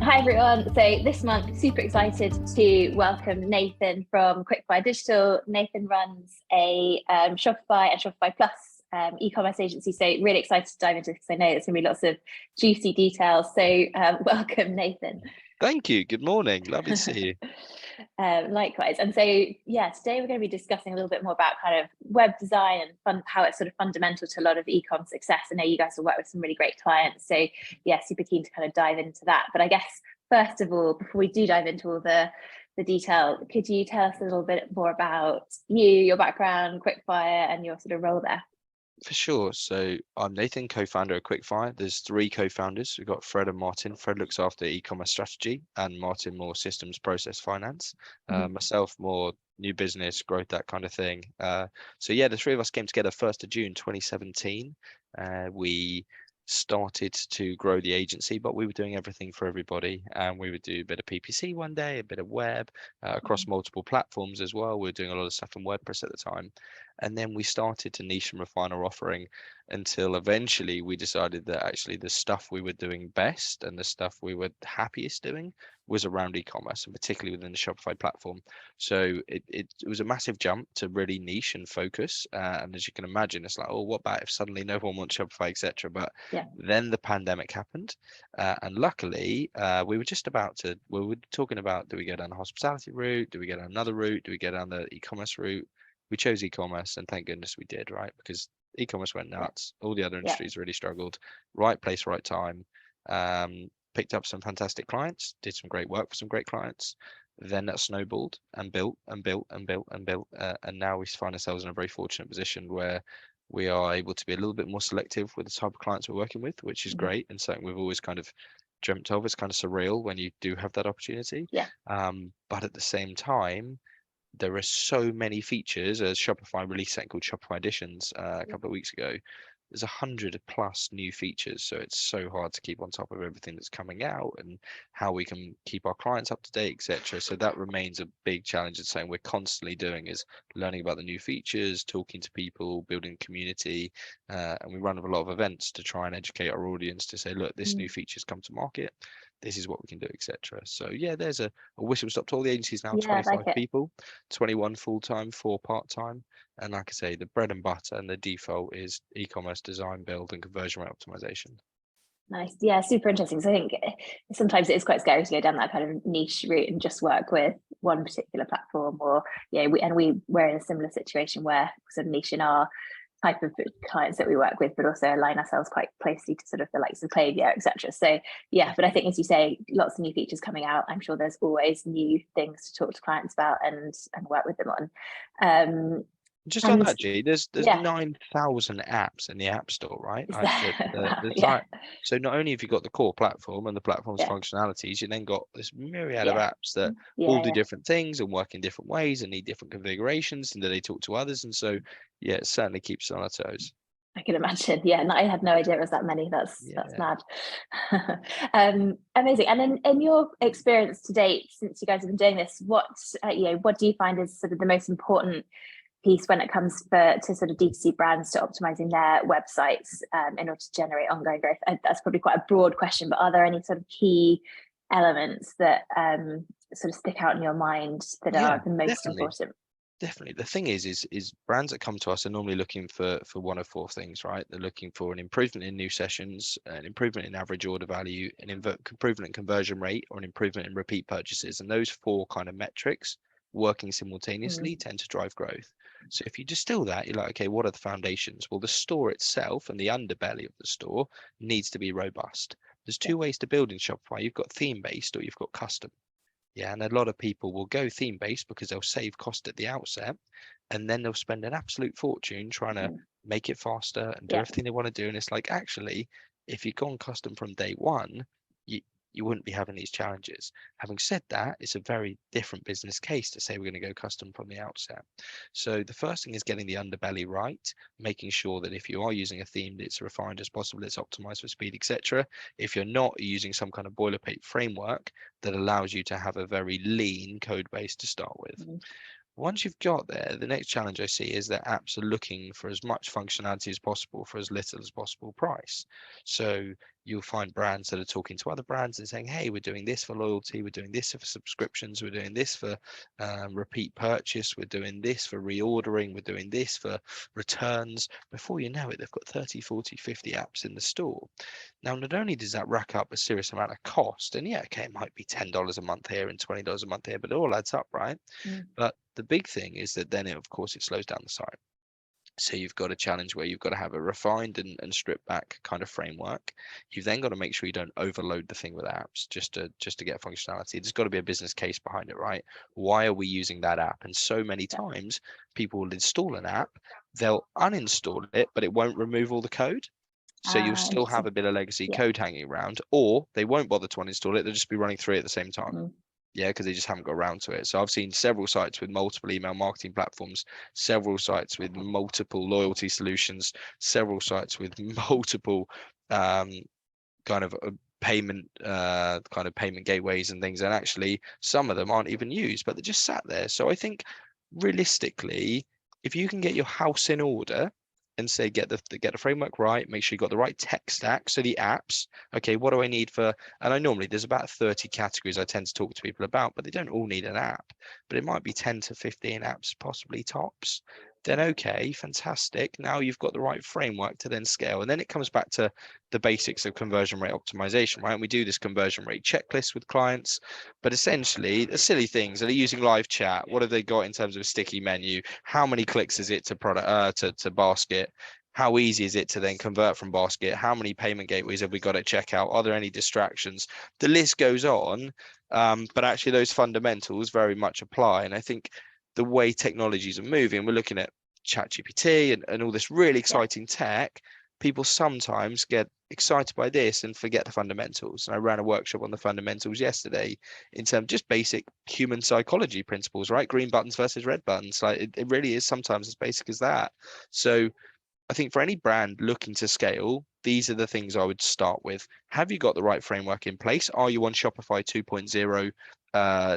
Hi everyone. So this month, super excited to welcome Nathan from Quickfire Digital. Nathan runs a Shopify and Shopify Plus e-commerce agency. So really excited to dive into this because I know there's going to be lots of juicy details. So welcome, Nathan. Thank you. Good morning. Lovely to see you. Likewise. And so, yeah, today we're going to be discussing a little bit more about kind of web design and how it's sort of fundamental to a lot of e-com success. I know you guys have worked with some really great clients. So, yeah, super keen to kind of dive into that. But I guess, first of all, before we do dive into all the detail, could you tell us a little bit more about you, your background, Quickfire, and your sort of role there? For sure. So I'm Nathan, co-founder of Quickfire. There's three co-founders. We've got Fred and Martin. Fred looks after e-commerce strategy and Martin more systems, process, finance. Myself more new business, growth, that kind of thing. So yeah, the three of us came together 1st of June 2017. We started to grow the agency, but we were doing everything for everybody. And we would do a bit of PPC one day, a bit of web, across multiple platforms as well. We were doing a lot of stuff in WordPress at the time. And then we started to niche and refine our offering until eventually we decided that actually the stuff we were doing best and the stuff we were happiest doing was around e-commerce, and particularly within the Shopify platform. So it was a massive jump to really niche and focus. And as you can imagine, it's like, oh, what about if suddenly no one wants Shopify, etc. But then the pandemic happened. And luckily, we were talking about, do we go down the hospitality route? Do we go down another route? Do we go down the e-commerce route? We chose e-commerce, and thank goodness we did, right? Because e-commerce went nuts. All the other industries really struggled. Right place, right time. Picked up some fantastic clients, did some great work for some great clients. Then that snowballed and built and built and built and built. And now we find ourselves in a very fortunate position where we are able to be a little bit more selective with the type of clients we're working with, which is great and something we've always kind of dreamt of. It's kind of surreal when you do have that opportunity. But at the same time, there are so many features. As Shopify released something called Shopify Editions a couple of weeks ago. There's 100+ new features, so it's so hard to keep on top of everything that's coming out and how we can keep our clients up to date, etc. So that remains a big challenge. It's something we're constantly doing, is learning about the new features, talking to people, building community, and we run a lot of events to try and educate our audience to say, look, this new feature's come to market. This is what we can do, etc. So yeah, there's a whistle stop to all the agencies now. 25 people, 21 full-time, 4 part-time. And like I say, the bread and butter and the default is e-commerce design, build, and conversion rate optimization. Nice. Yeah, super interesting. So I think sometimes it is quite scary to go down that kind of niche route and just work with one particular platform, or we're in a similar situation where sort of niche in our type of clients that we work with, but also align ourselves quite closely to sort of the likes of Klaviyo, etc. So yeah, but I think, as you say, lots of new features coming out. I'm sure there's always new things to talk to clients about and work with them on. Just on that, G, there's 9,000 apps in the App Store, right? So not only have you got the core platform and the platform's functionalities, you then got this myriad of apps that all do different things and work in different ways and need different configurations, and they talk to others. And so, yeah, it certainly keeps us on our toes. I can imagine. Yeah, and I had no idea it was that many. That's mad. Amazing. And in your experience to date, since you guys have been doing this, what do you find is sort of the most important piece when it comes to sort of D2C brands to optimizing their websites in order to generate ongoing growth? That's probably quite a broad question, but are there any sort of key elements that sort of stick out in your mind that are the most important? Definitely. The thing is brands that come to us are normally looking for one of 4 things, right? They're looking for an improvement in new sessions, an improvement in average order value, an improvement in conversion rate, or an improvement in repeat purchases. And those 4 kind of metrics working simultaneously tend to drive growth. So if you distill that, you're like, okay, what are the foundations? Well, the store itself and the underbelly of the store needs to be robust. There's 2 ways to build in Shopify. You've got theme-based or you've got custom. Yeah, and a lot of people will go theme-based because they'll save cost at the outset, and then they'll spend an absolute fortune trying to make it faster and do everything they want to do. And it's like, actually, if you've gone custom from day one, you wouldn't be having these challenges. Having said that, it's a very different business case to say we're going to go custom from the outset. So the first thing is getting the underbelly right, making sure that if you are using a theme, it's refined as possible, it's optimized for speed, etc. If you're not using some kind of boilerplate framework that allows you to have a very lean code base to start with. Once you've got there, the next challenge I see is that apps are looking for as much functionality as possible for as little as possible price. So you'll find brands that are talking to other brands and saying, hey, we're doing this for loyalty, we're doing this for subscriptions, we're doing this for repeat purchase, we're doing this for reordering, we're doing this for returns. Before you know it, they've got 30, 40, 50 apps in the store. Now, not only does that rack up a serious amount of cost, and yeah, okay, it might be $10 a month here and $20 a month here, but it all adds up, right? Mm. But the big thing is that then, of course, it slows down the site. So you've got a challenge where you've got to have a refined and stripped back kind of framework. You've then got to make sure you don't overload the thing with apps just to get functionality. There's got to be a business case behind it, right? Why are we using that app? And so many times people will install an app, they'll uninstall it, but it won't remove all the code. So you'll still have Interesting. a bit of legacy Yeah. code hanging around, or they won't bother to uninstall it. They'll just be running through it at the same time. Mm. Yeah, because they just haven't got around to it. So I've seen several sites with multiple email marketing platforms, several sites with multiple loyalty solutions, several sites with multiple um, kind of payment gateways and things. And actually, some of them aren't even used, but they're just sat there. So I think realistically, if you can get your house in order and say get the framework right, make sure you got the right tech stack. So the apps, okay, what do I need for? And I normally there's about 30 categories I tend to talk to people about, but they don't all need an app. But it might be 10 to 15 apps, possibly tops. Then okay, fantastic. Now you've got the right framework to then scale. And then it comes back to the basics of conversion rate optimization, right? And we do this conversion rate checklist with clients, but essentially the silly things. Are they using live chat? What have they got in terms of a sticky menu? How many clicks is it to product to basket? How easy is it to then convert from basket? How many payment gateways have we got at checkout? Are there any distractions? The list goes on, but actually those fundamentals very much apply. And I think the way technologies are moving, we're looking at ChatGPT and all this really exciting tech. People sometimes get excited by this and forget the fundamentals. And I ran a workshop on the fundamentals yesterday in terms of just basic human psychology principles, right? Green buttons versus red buttons. Like it really is sometimes as basic as that. So I think for any brand looking to scale, these are the things I would start with. Have you got the right framework in place? Are you on Shopify 2.0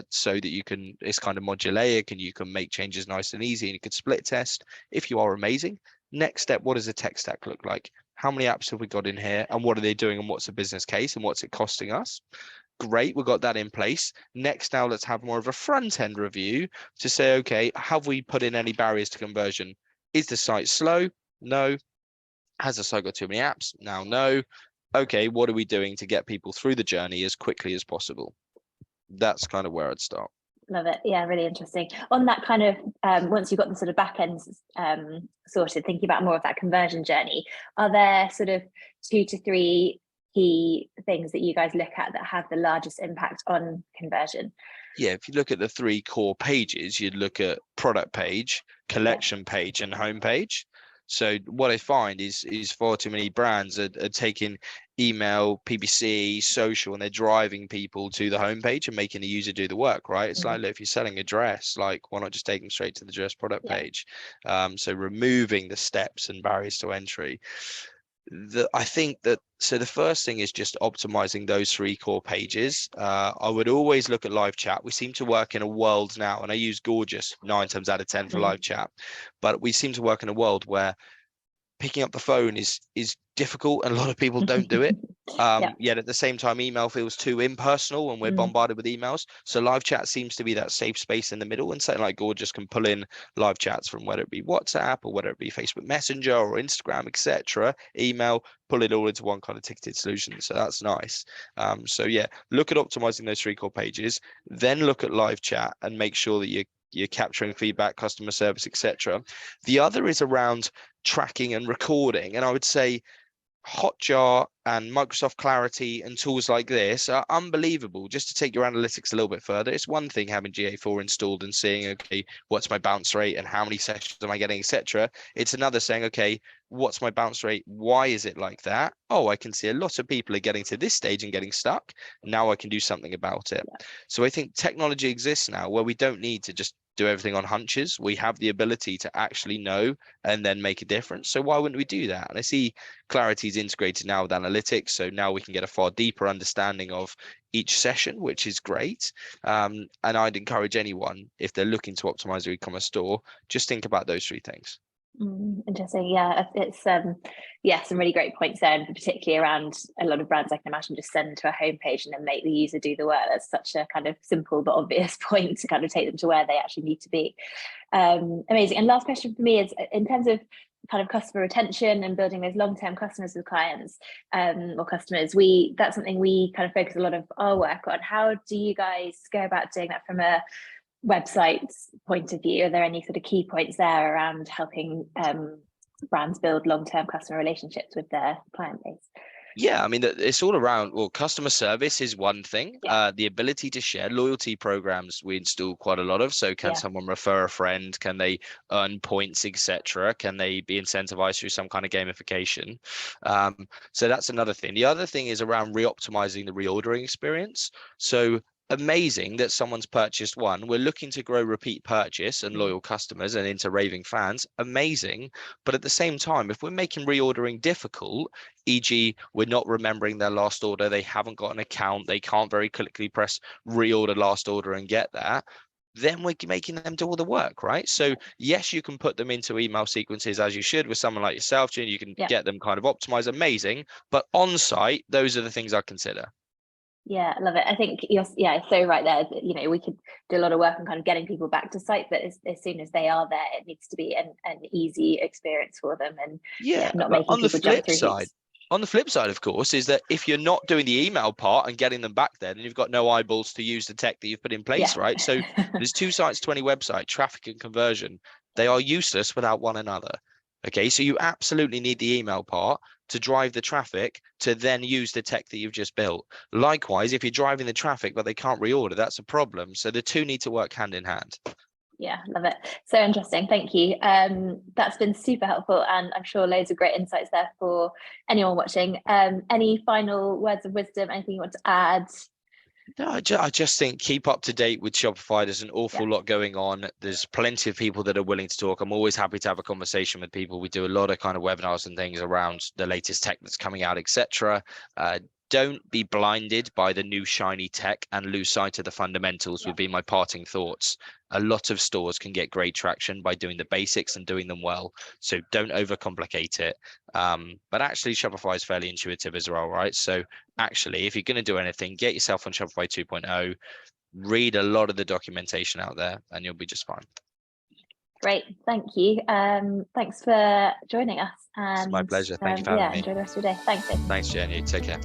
so that you can, it's kind of modulaic and you can make changes nice and easy and you can split test? If you are, amazing. Next step, what does the tech stack look like? How many apps have we got in here and what are they doing and what's the business case and what's it costing us? Great, we've got that in place. Next, now let's have more of a front end review to say, okay, have we put in any barriers to conversion? Is the site slow? No. Has the site got too many apps? Now, no. Okay, what are we doing to get people through the journey as quickly as possible? That's kind of where I'd start. Love it. Yeah, really interesting. On that kind of, once you've got the sort of back end sorted, thinking about more of that conversion journey, are there sort of 2 to 3 key things that you guys look at that have the largest impact on conversion? Yeah, if you look at the 3 core pages, you'd look at product page, collection page, and home page. So what I find is far too many brands are taking email, PPC, social, and they're driving people to the homepage and making the user do the work, right? It's like, look, if you're selling a dress, like why not just take them straight to the dress product page? So removing the steps and barriers to entry. I think that so the first thing is just optimizing those 3 core pages. I would always look at live chat. We seem to work in a world now, and I use Gorgeous 9 times out of 10 for live chat, but we seem to work in a world where picking up the phone is difficult and a lot of people don't do it. Yet at the same time, email feels too impersonal when we're bombarded with emails. So live chat seems to be that safe space in the middle, and something like Gorgeous can pull in live chats from whether it be WhatsApp or whether it be Facebook Messenger or Instagram, etc. Email, pull it all into one kind of ticketed solution. So that's nice. So yeah, look at optimizing those 3 core pages, then look at live chat and make sure that you're capturing feedback, customer service, etc. The other is around tracking and recording. And I would say Hotjar and Microsoft Clarity and tools like this are unbelievable. Just to take your analytics a little bit further, it's one thing having GA4 installed and seeing, okay, what's my bounce rate and how many sessions am I getting, etc. It's another saying, okay, what's my bounce rate? Why is it like that? Oh, I can see a lot of people are getting to this stage and getting stuck. Now I can do something about it. So I think technology exists now where we don't need to just do everything on hunches. We have the ability to actually know and then make a difference. So why wouldn't we do that? And I see Clarity is integrated now with analytics. So now we can get a far deeper understanding of each session, which is great. And I'd encourage anyone, if they're looking to optimize their e-commerce store, just think about those three things. Interesting. Yeah, it's yeah, some really great points there, and particularly around a lot of brands I can imagine just send to a homepage and then make the user do the work. That's such a kind of simple but obvious point to kind of take them to where they actually need to be. Amazing. And last question for me is, in terms of kind of customer retention and building those long-term customers with clients, or customers, that's something we kind of focus a lot of our work on. How do you guys go about doing that from a website point of view? Are there any sort of key points there around helping brands build long-term customer relationships with their client base? Yeah, I mean, it's all around, well, customer service is one thing. Yeah. The ability to share loyalty programs, we install quite a lot of. So can someone refer a friend? Can they earn points, etc.? Can they be incentivized through some kind of gamification? So that's another thing. The other thing is around re-optimizing the reordering experience. So amazing that someone's purchased one. We're looking to grow repeat purchase and loyal customers and into raving fans. Amazing. But at the same time, if we're making reordering difficult, e.g., we're not remembering their last order, they haven't got an account, they can't very quickly press reorder last order and get that, then we're making them do all the work, right? So yes, you can put them into email sequences as you should with someone like yourself, Jen. You can get them kind of optimized, amazing. But on site, those are the things I consider. Yeah, I love it. I think you're so right there. You know, we could do a lot of work on kind of getting people back to site, but as soon as they are there, it needs to be an easy experience for them, and not making people jump through hoops. On the flip side, of course, is that if you're not doing the email part and getting them back there, then you've got no eyeballs to use the tech that you've put in place, right? So there's 2 sites to any website, traffic and conversion. They are useless without one another. Okay, so you absolutely need the email part to drive the traffic to then use the tech that you've just built. Likewise, if you're driving the traffic but they can't reorder, that's a problem. So the two need to work hand in hand. Yeah, love it. So interesting. Thank you. That's been super helpful, and I'm sure loads of great insights there for anyone watching. Any final words of wisdom, anything you want to add? No, I just think keep up to date with Shopify. There's an awful lot going on. There's plenty of people that are willing to talk. I'm always happy to have a conversation with people. We do a lot of kind of webinars and things around the latest tech that's coming out, etc. Don't be blinded by the new shiny tech and lose sight of the fundamentals would be my parting thoughts. A lot of stores can get great traction by doing the basics and doing them well. So don't overcomplicate it. But actually Shopify is fairly intuitive as well, right? So actually, if you're going to do anything, get yourself on Shopify 2.0, read a lot of the documentation out there and you'll be just fine. Great, thank you. Thanks for joining us. It's my pleasure. Thank you for having me. Enjoy the rest of your day. Thanks. Thanks, Jen. You take care.